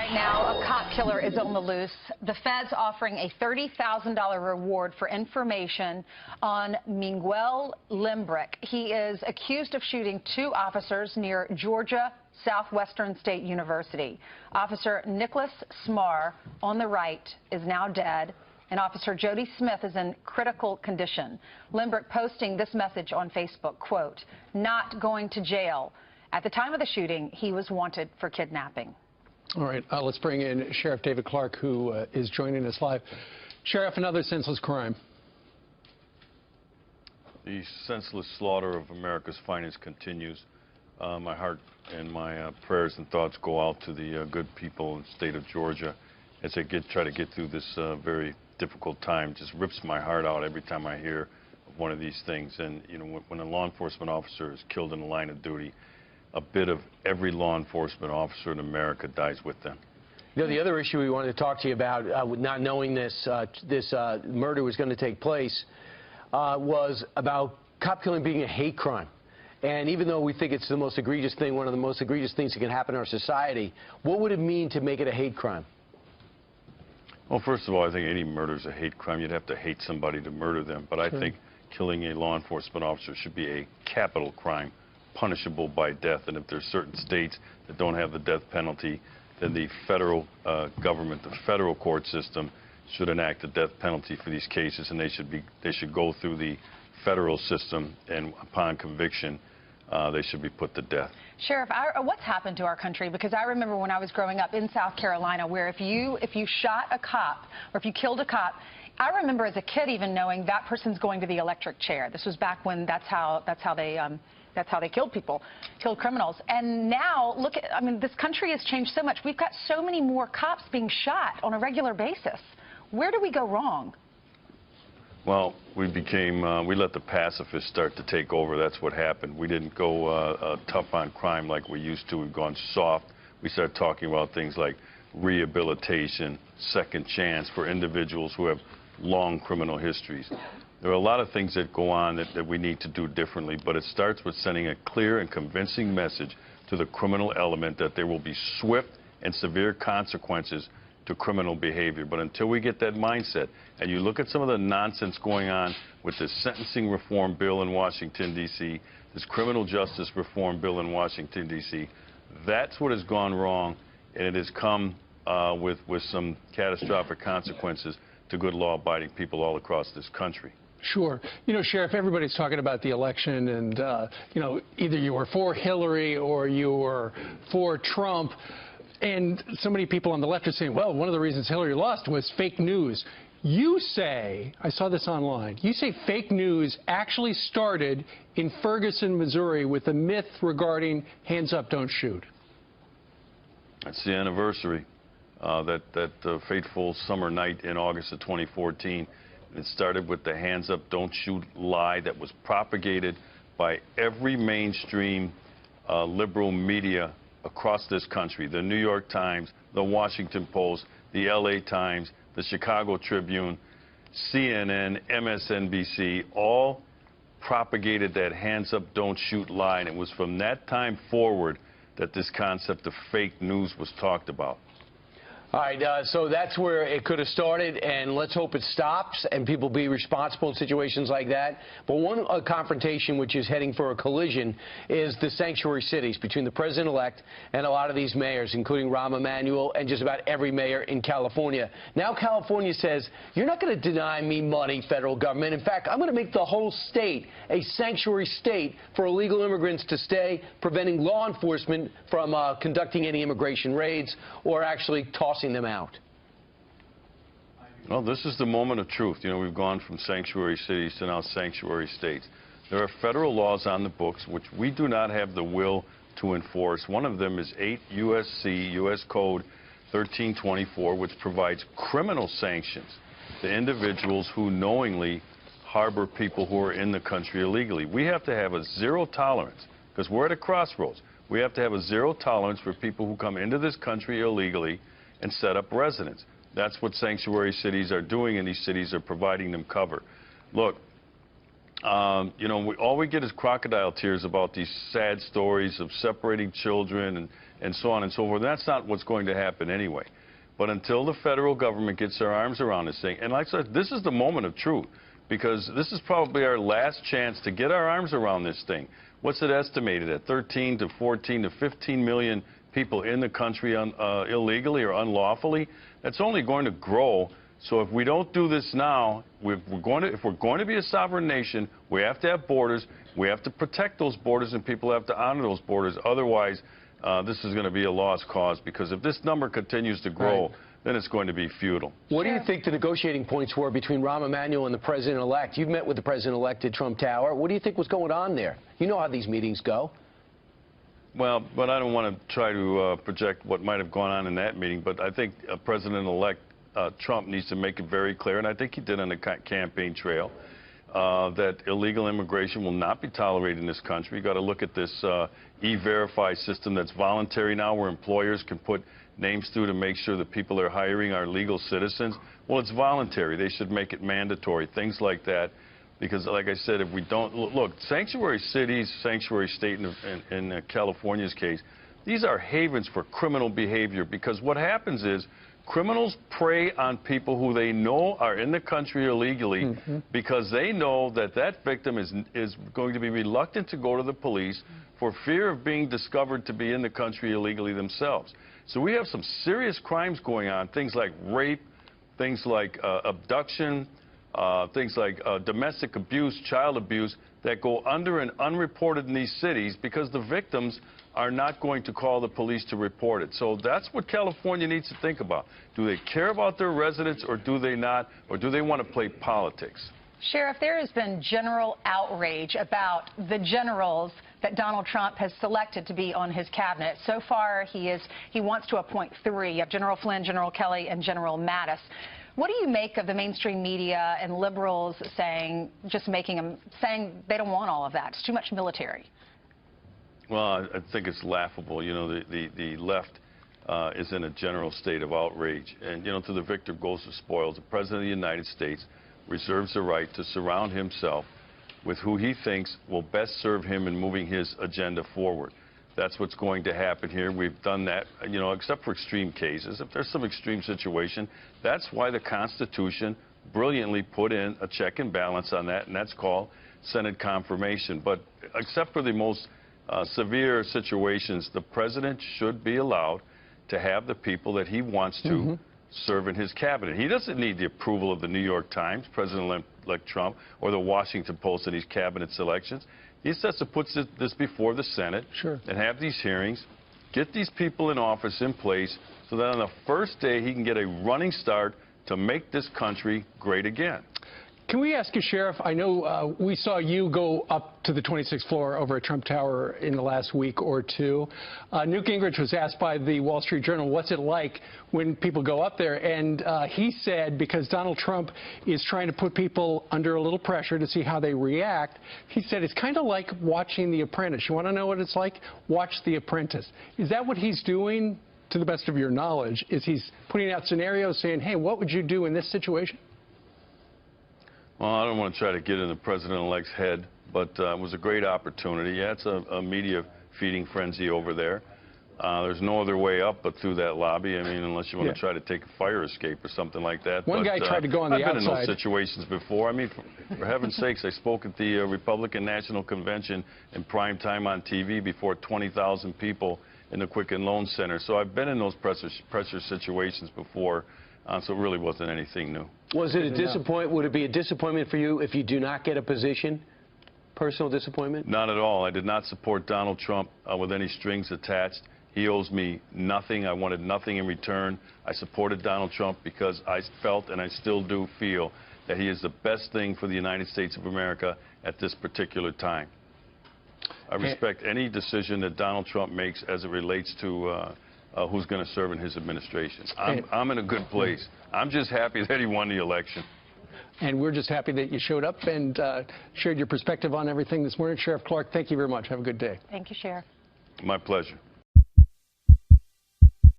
Right now, a cop killer is on the loose. The feds offering a $30,000 reward for information on Miguel Limbrick. He is accused of shooting 2 officers near Georgia Southwestern State University. Officer Nicholas Smar, on the right, is now dead, and Officer Jody Smith is in critical condition. Limbrick posting this message on Facebook, quote, "Not going to jail." At the time of the shooting, he was wanted for kidnapping. All right, let's bring in Sheriff David Clark, who is joining us live. Sheriff, another senseless crime. The senseless slaughter of America's finest continues. My heart and my prayers and thoughts go out to the good people in the state of Georgia as they try to get through this very difficult time. Just rips my heart out every time I hear of one of these things. And, you know, when a law enforcement officer is killed in the line of duty, a bit of every law enforcement officer in America dies with them. You know, the other issue we wanted to talk to you about, with not knowing this murder was going to take place, was about cop killing being a hate crime. And even though we think it's the most egregious thing, one of the most egregious things that can happen in our society, what would it mean to make it a hate crime? Well, first of all, I think any murder is a hate crime. You'd have to hate somebody to murder them. But I think killing a law enforcement officer should be a capital crime, punishable by death. And if there's certain states that don't have the death penalty, then the federal government, the federal court system, should enact a death penalty for these cases, and they should go through the federal system, and upon conviction, they should be put to death. Sheriff, what's happened to our country? Because I remember when I was growing up in South Carolina, where if you shot a cop or if you killed a cop, I remember as a kid even knowing that person's going to the electric chair. This was back when that's how they killed people, killed criminals. And now, look at, I mean, this country has changed so much. We've got so many more cops being shot on a regular basis. Where do we go wrong? Well, we let the pacifists start to take over. That's what happened. We didn't go tough on crime like we used to. We've gone soft. We started talking about things like rehabilitation, second chance for individuals who have long criminal histories. There are a lot of things that go on that we need to do differently, but it starts with sending a clear and convincing message to the criminal element that there will be swift and severe consequences to criminal behavior. But until we get that mindset, and you look at some of the nonsense going on with this sentencing reform bill in Washington, D.C., this criminal justice reform bill in Washington, D.C., that's what has gone wrong, and it has come with some catastrophic consequences to good law-abiding people all across this country. Sure. You know, Sheriff, everybody's talking about the election, and, you know, either you were for Hillary or you were for Trump. And so many people on the left are saying, well, one of the reasons Hillary lost was fake news. You say, I saw this online, you say fake news actually started in Ferguson, Missouri with a myth regarding hands up, don't shoot. That's the anniversary, that fateful summer night in August of 2014. It started with the hands up, don't shoot lie that was propagated by every mainstream liberal media across this country. The New York Times, the Washington Post, the LA Times, the Chicago Tribune, CNN, MSNBC, all propagated that hands up, don't shoot lie. And it was from that time forward that this concept of fake news was talked about. All right, so that's where it could have started, and let's hope it stops and people be responsible in situations like that. But one confrontation which is heading for a collision is the sanctuary cities between the president-elect and a lot of these mayors, including Rahm Emanuel and just about every mayor in California. Now California says, you're not going to deny me money, federal government. In fact, I'm going to make the whole state a sanctuary state for illegal immigrants to stay, preventing law enforcement from conducting any immigration raids or actually tossing them out. Well, this is the moment of truth. You know, we've gone from sanctuary cities to now sanctuary states. There are federal laws on the books which we do not have the will to enforce. One of them is 8 U.S.C., U.S. Code 1324, which provides criminal sanctions to individuals who knowingly harbor people who are in the country illegally. We have to have a zero tolerance, because we're at a crossroads. We have to have a zero tolerance for people who come into this country illegally and set up residence. That's what sanctuary cities are doing, and these cities are providing them cover. Look, You know, all we get is crocodile tears about these sad stories of separating children and so on and so forth. That's not what's going to happen anyway. But until the federal government gets their arms around this thing, and like I said, this is the moment of truth, because this is probably our last chance to get our arms around this thing. What's it estimated at? 13 to 14 to 15 million people in the country illegally or unlawfully. That's only going to grow. So if we don't do this now, if we're going to be a sovereign nation, we have to have borders. We have to protect those borders, and people have to honor those borders. Otherwise, this is going to be a lost cause, because if this number continues to grow, then it's going to be futile. What do you think the negotiating points were between Rahm Emanuel and the president-elect? You've met with the president-elect at Trump Tower. What do you think was going on there? You know how these meetings go. Well, but I don't want to try to project what might have gone on in that meeting, but I think President-elect Trump needs to make it very clear, and I think he did on the campaign trail, that illegal immigration will not be tolerated in this country. You've got to look at this E-Verify system that's voluntary now, where employers can put names through to make sure that people they're hiring are legal citizens. Well, it's voluntary. They should make it mandatory, things like that. Because, like I said, if we don't look, sanctuary cities, sanctuary state in California's case, these are havens for criminal behavior, because what happens is criminals prey on people who they know are in the country illegally, because they know that that victim is going to be reluctant to go to the police for fear of being discovered to be in the country illegally themselves. So we have some serious crimes going on, things like rape, things like abduction, things like domestic abuse, child abuse, that go under and unreported in these cities because the victims are not going to call the police to report it. So that's what California needs to think about. Do they care about their residents, or do they not, or do they want to play politics? Sheriff, there has been general outrage about the generals that Donald Trump has selected to be on his cabinet. So far, he wants to appoint 3. You have General Flynn, General Kelly, and General Mattis. What do you make of the mainstream media and liberals saying they don't want all of that? It's too much military. Well, I think it's laughable. You know, the left is in a general state of outrage. And, you know, to the victor goes the spoils. The President of the United States reserves the right to surround himself with who he thinks will best serve him in moving his agenda forward. That's what's going to happen here. We've done that, you know, except for extreme cases. If there's some extreme situation, that's why the Constitution brilliantly put in a check and balance on that, and that's called Senate confirmation. But except for the most severe situations, the president should be allowed to have the people that he wants to serve in his cabinet. He doesn't need the approval of the New York Times, President-elect Trump, or the Washington Post in these cabinet selections. He has to put this before the Senate and have these hearings, get these people in office in place, so that on the first day he can get a running start to make this country great again. Can we ask you, Sheriff, I know we saw you go up to the 26th floor over at Trump Tower in the last week or two. Newt Gingrich was asked by the Wall Street Journal, what's it like when people go up there? And he said, because Donald Trump is trying to put people under a little pressure to see how they react, he said it's kind of like watching The Apprentice. You want to know what it's like? Watch The Apprentice. Is that what he's doing, to the best of your knowledge? Is he's putting out scenarios saying, hey, what would you do in this situation? Well, I don't want to try to get in the president-elect's head, but it was a great opportunity. Yeah, it's a media feeding frenzy over there. There's no other way up but through that lobby. I mean, unless you want to try to take a fire escape or something like that. One guy tried to go on the outside. I've been in those situations before. I mean, for heaven's sakes, I spoke at the Republican National Convention in prime time on TV before 20,000 people in the Quicken Loan Center. So I've been in those pressure situations before. So it really wasn't anything new. Was it a disappointment? Would it be a disappointment for you if you do not get a position? Personal disappointment? Not at all. I did not support Donald Trump with any strings attached. He owes me nothing. I wanted nothing in return. I supported Donald Trump because I felt, and I still do feel, that he is the best thing for the United States of America at this particular time. I respect any decision that Donald Trump makes as it relates to who's going to serve in his administration. I'm in a good place. I'm just happy that he won the election. And we're just happy that you showed up and shared your perspective on everything this morning. Sheriff Clark, thank you very much. Have a good day. Thank you, Sheriff. My pleasure.